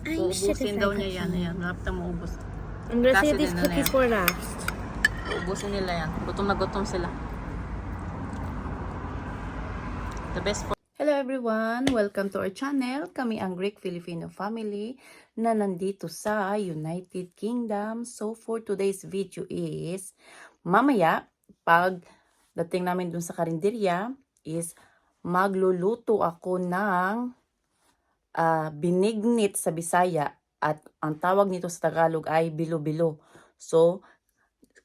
Uubusin daw niya yan. Ayan, lapit ang maubos. I'm gonna Kasi save these din na cookies yan. for last. Uubusin nila yan. Gutom na gutom sila. The best for... Hello everyone! Welcome to our channel. Kami ang Greek Filipino family na nandito sa United Kingdom. So for today's video is, mamaya, pag dating namin dun sa karinderya, is magluluto ako ng binignit sa Bisaya at ang tawag nito sa Tagalog ay bilo-bilo. So,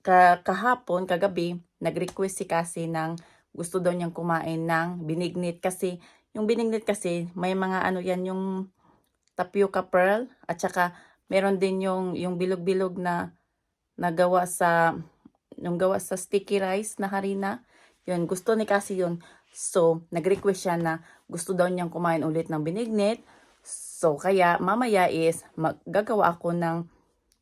kahapon, kagabi, nag-request si Cassie ng gusto daw niyang kumain ng binignit kasi yung binignit kasi may mga ano yan, yung tapioca pearl at saka meron din yung bilog-bilog na gawa sa sticky rice na harina. Yun, gusto ni Cassie yun. So, nag-request siya na gusto daw niyang kumain ulit ng binignit. So, kaya mamaya is gagawa ako ng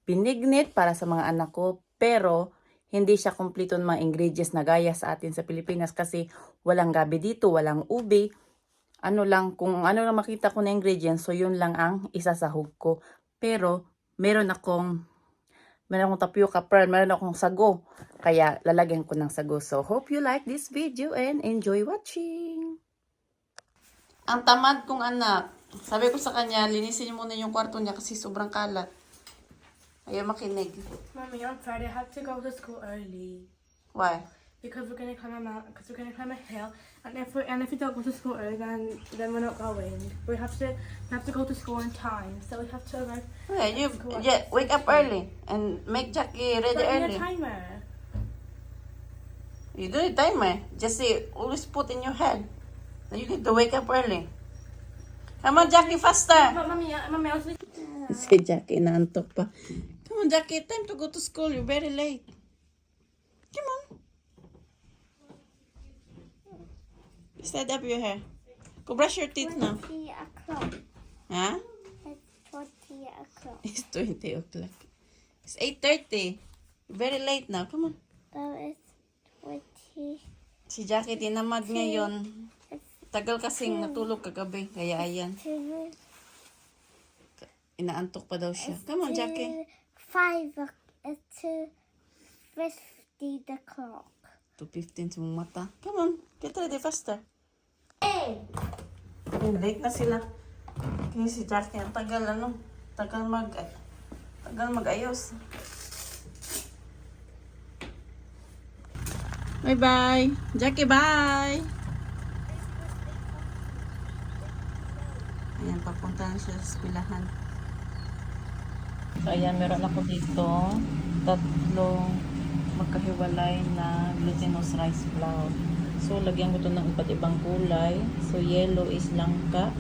binignit para sa mga anak ko. Pero, hindi siya kompleto ng mga ingredients na gaya sa atin sa Pilipinas kasi walang gabi dito, walang ube. Ano lang, kung ano lang makita ko na ingredients, so yun lang ang isasahog ko. Pero, meron akong tapioca pearl, meron akong sago. Kaya, lalagyan ko ng sago. So, hope you like this video and enjoy watching. Ang tamad kong anak. Sabi ko sa kanya, linisin niyo muna yung kwarto niya kasi sobrang kalat. Ayaw makinig. Mommy, on Friday I have to go to school early Why? because we're gonna climb a mountain. Because we're gonna climb a hill, and if we don't go to school early, then we're not going. We have to go to school on time. So we have to arrive. Yeah, wake up early and make Jackie ready But in early. a timer. You do it timer. Just say, always put in your head that you need to wake up early. Come on, Jackie, faster. But mommy, I was like, Si Jackie, naantok pa. Come on, Jackie, time to go to school. You're very late. Come on. Stand up your hair. Go brush your teeth now. 20 o'clock. Huh? It's 20 o'clock. It's 20 o'clock. It's 8:30. You're very late now. Come on. So it's 20. Si Jackie, tinamad ngayon. Tagal kasing natulog kagabi. Kaya ayan. Inaantok pa daw siya. Come on, Jackie. 5 o'clock. It's 2:50 o'clock. 2:15 sa mong mata. Come on. Get ready faster. Late na sila. Kaya si Jackie, ang tagal mag-ayos. Bye-bye. Jackie, bye! Ayan, papunta na siya sa eskwelahan. So, ayan, meron ako dito 3 magkahiwalay na glutinous rice flour. So, lagyan ko ito ng iba't ibang kulay. So, yellow is langka.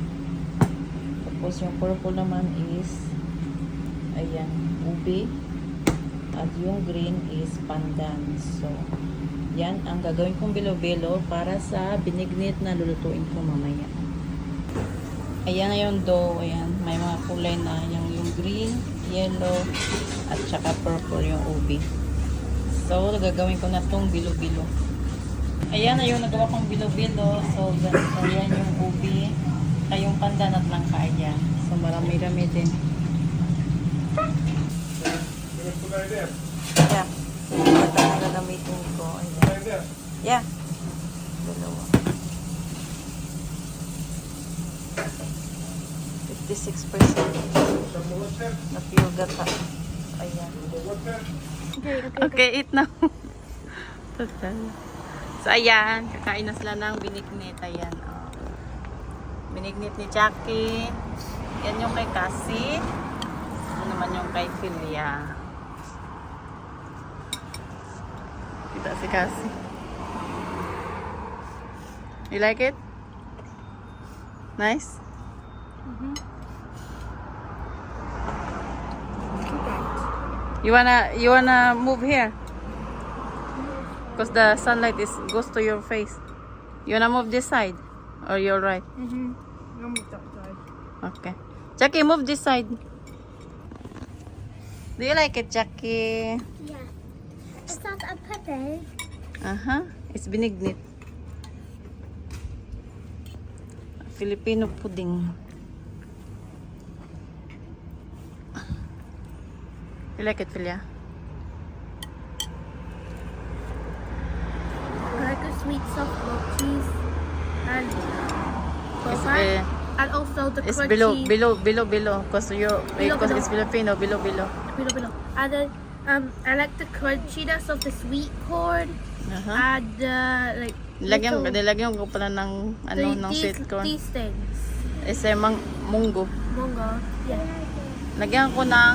Tapos, yung purple naman is ayan, ube. At yung green is pandan. So, yan ang gagawin kong bilo-bilo para sa binignit na lulutuin ko mamaya. Ayan na yung dough. Ayan, may mga kulay na yung green, yellow, at saka purple yung ube. So, gagawin ko na tong bilo-bilo. Ayan na yung nagawa kong bilo-bilo. So, ayan yung ube, ay yung pandan at langka. Ayan. So, marami-rami din. Yeah. Ito ang gagamitin ko. Ayan. Yeah. Dalawa. 56% na pure gata. Ayan. Okay, eat now. Total. So, ayan. Kakain na sila ng binignit. Ayan. Oh. Binignit ni Jackie. Yan yung kay Cassie. Ito naman yung kay Philia. Kita si Cassie. You like it? Nice? You wanna move here? Because the sunlight goes to your face. You wanna move this side? Or you're right? I'll move that side. Okay. Jackie, move this side. Do you like it, Jackie? Yeah. Is that a pudding? It's binignit. Filipino pudding. You like it, Philia? I like the sweet soft milk cheese and It's, boba, and also the it's crunchy below. Cause it's Filipino, below. below. And then I like the crunchiness of the sweet corn Uh-huh. and like Nilagyan ko pala ng ng sweet corn. these things. It's munggo. Mungo. Yeah. Lagyan ko ng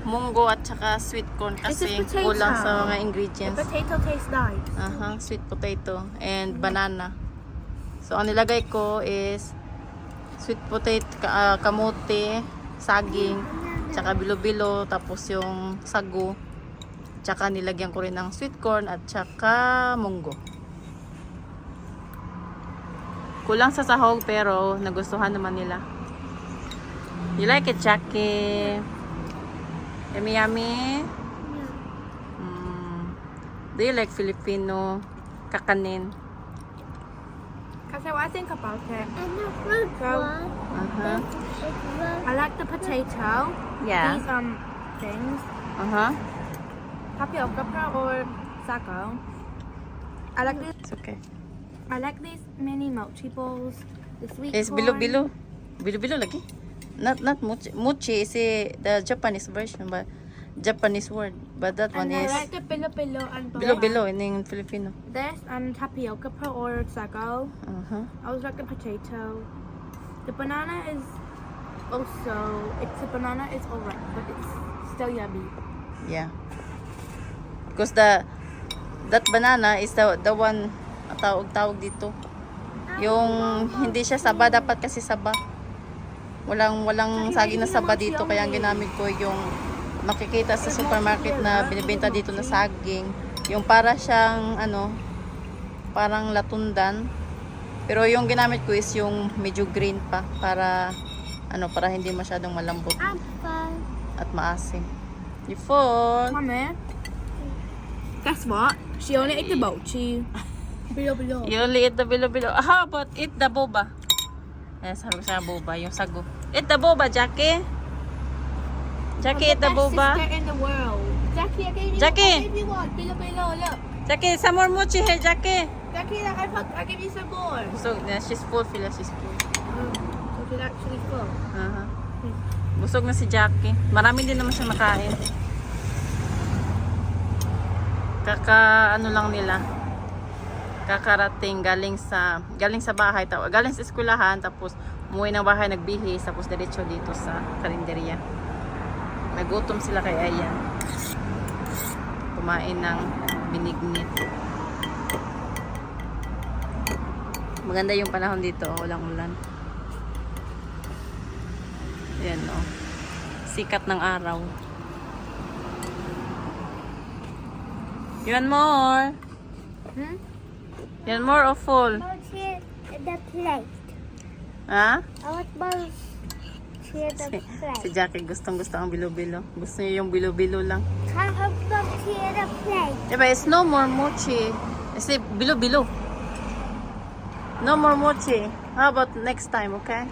munggo at saka sweet corn kasi This is potato. kulang sa mga The ingredients. potato tastes nice. Sweet potato and banana. So ang nilagay ko is sweet potato, kamote, saging, tsaka bilo-bilo, tapos yung sago. Tsaka nilagyan ko rin ng sweet corn at tsaka munggo. Kulang sa sahog pero nagustuhan naman nila. You like it, Jackie? Yummy, yummy? Do you like Filipino kakanin? Kasi what I think about it, And the fruit So- one. Uh-huh. I like the potato. Yeah. These things, Uh-huh. tapioca or sago. I like this. It's okay. I like these mini mochi balls. The sweet It's corn. bilo-bilo. Bilo-bilo lagi. Not mochi. Mochi is the Japanese version, but Japanese word. But that one And I is like the bilo-bilo and bilo-bilo in Filipino. This tapioca or sago. Uh-huh. I always like the potato. The banana is also, the banana is alright, but it's still yummy. Yeah. Because that banana is the one tawag dito. Yung hindi siya saba, dapat kasi saba. Walang saging na saba dito, kaya ang ginamit ko yung makikita sa supermarket na binibenta dito na saging. Yung para siyang parang latundan. Pero yung ginamit ko is yung medyo green pa para para hindi masyadong malambot Apple. at maasim. Yun. Mommy, guess what? She only ate the mochi. Bilo-bilo. You only eat the bilo-bilo. How about eat the boba? Yes, sabi ko sa boba, yung sago. Eat the boba, Jackie. Jackie, eat the boba. Sister in the world. Jackie, Jackie. I gave you one. Bilo-bilo, look. Jackie, some more mochi here, Jackie. Jackie, look, I gave you some more. So, she's full, Phila, she's full. So she's actually full. Uh-huh. Busog na si Jackie. Marami din naman siya makain. Lang nila. Kakarating galing sa bahay, galing sa eskwelahan, tapos umuwi ng bahay, nagbihis, tapos diretso dito sa karinderya. Nagutom sila kay Ayan. Kumain ng binignit. Maganda yung panahon dito, walang ulan. Ayan, sikat ng araw. You want more? Hmm? You want more or full? Mochi the plate. Ha? I want mochi the Si plate. Jackie gustong ang bilo-bilo. Gusto niya yung bilo-bilo lang. I have mochi the plate. Diba, it's no more mochi. It's bilo-bilo. No more mochi. How about next time, okay?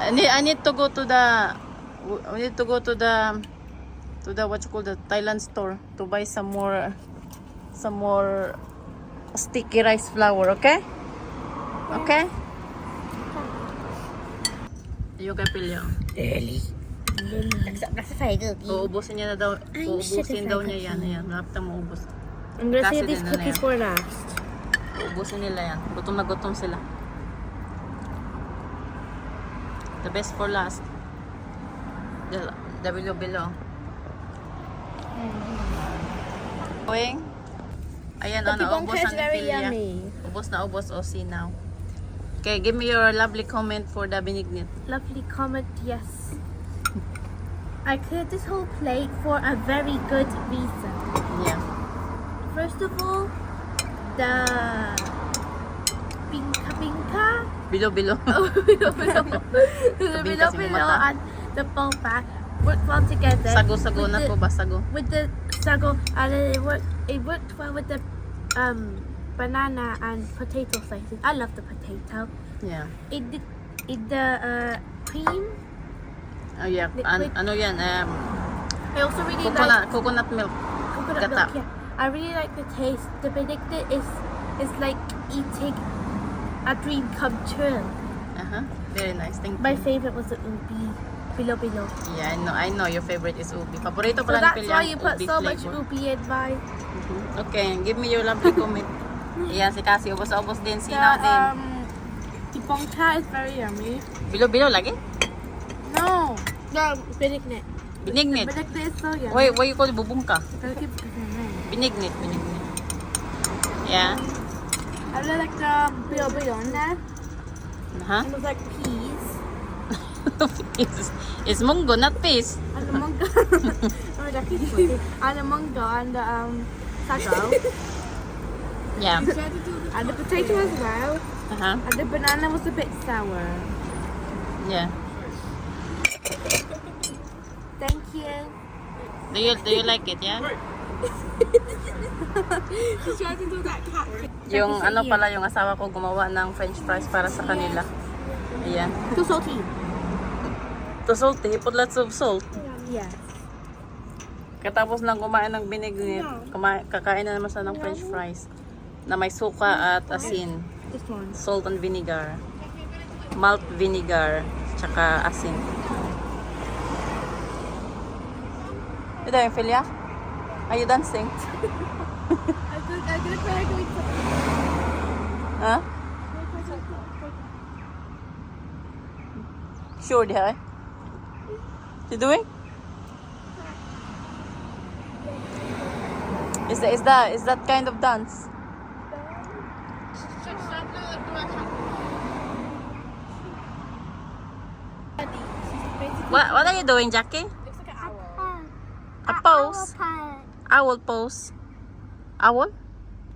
I need to go to the what you call the Thailand store to buy some more sticky rice flour, okay? Okay? Yung kay Pilyo. Uubusin niya na daw. Uubusin daw niya yan. Ayan, malapit ang maubos. I'm gonna Kasi save these din na cookies yan. for last. Uubusin nila yan. Gutom na gutom sila. The best for last. The bilo-bilo. Going? Ayan, naubos ang Pilya. Ubos na ubos. O, see now. Okay, give me your lovely comment for the binignit. Lovely comment, yes. I cleared this whole plate for a very good reason. Yeah. First of all, the pinka Bilo-bilo. the bilo and the boba worked well together. Sago-sago with na the- po ba? Sago. With the sago, and it worked well with the banana and potato slices. I love the potato. Yeah. The cream. Oh, yeah. Liquid. Ano yan? I also really like Coconut milk. coconut Gata. milk. Yeah, I really like the taste. The benedict is like eating a dream come true. Very nice. Thank My you. favorite was the ubi, bilo bilo. Yeah, I know your favorite is ubi. Paborito So pala ni that's Pilya why ang you put ubi so much flavor. ubi in my. Okay, give me your lovely comment. Ayan, si Cassie, ubos-ubos din. The Sinaw din. the bongka is very yummy. Bilo-bilo lagi? No, benedict. Binignit. Benedict is so yummy. Why you call it bubungka? Gotta keep it in there. Binignit. Yeah. I really like the bilo bilo in there. Huh? It was like peas. It's munggo, not peas. And the mango. Oh, that is funny. And the mango and the sago. Yeah. And the potato as well. Uh-huh. And the banana was a bit sour. Yeah. Thank you. Do you like it, yeah? She's trying to do that cat. Yung ano pala, yung asawa ko gumawa ng french fries para sa kanila. Ayan. Too salty. To salty, he put lots of salt. Yeah. Katapos nang kumain ng binignit, kakain na naman siya ng french fries na may suka at asin. This one. Salt and vinegar. Malt vinegar. Tsaka asin. Ito yung Philia? Are you dancing? I'm gonna try to eat some. Huh? Sure, di hai? You doing? Is that kind of dance? What are you doing, Jackie? Looks like an owl. A pose? Owl pose. Owl?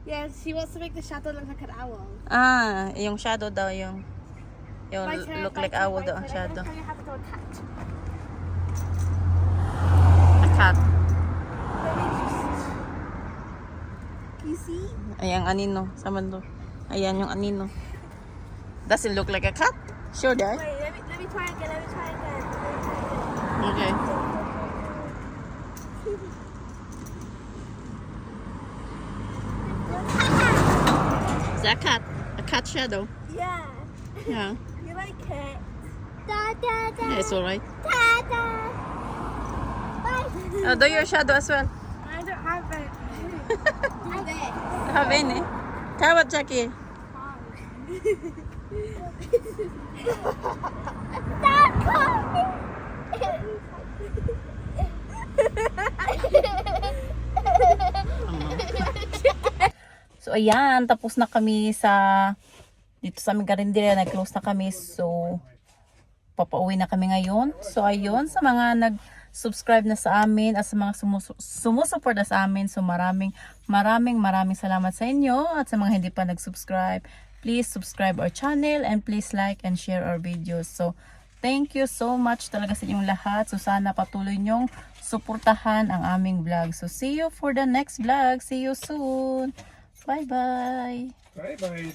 Yeah, she wants to make the shadow look like an owl. Ah, yung shadow daw yung My turn, look my like turn, owl my daw turn. ang I'm shadow. gonna show you how to do a cat. A cat. You see? Ayan, anino. Sa mundo. Ayan yung anino. Does it look like a cat? Sure, di hai? Wait, let me try again. Let me try again. Okay. Is that a cat? A cat shadow? Yeah. Yeah. You like it? Yeah, it's alright. Bye. Do your shadow as well. I don't have it. Do this. Have any? How about Jackie? Stop calling. So, ayan. Tapos na kami dito sa aming karinderya. Nag-close na kami. So, papauwi na kami ngayon. So, ayun. Sa mga nag-subscribe na sa amin at sa mga sumusuporta sa amin. So, maraming salamat sa inyo. At sa mga hindi pa nag-subscribe, please subscribe our channel and please like and share our videos. So, thank you so much talaga sa inyong lahat. So, sana patuloy nyong suportahan ang aming vlog. So, see you for the next vlog. See you soon. Bye-bye. Bye-bye.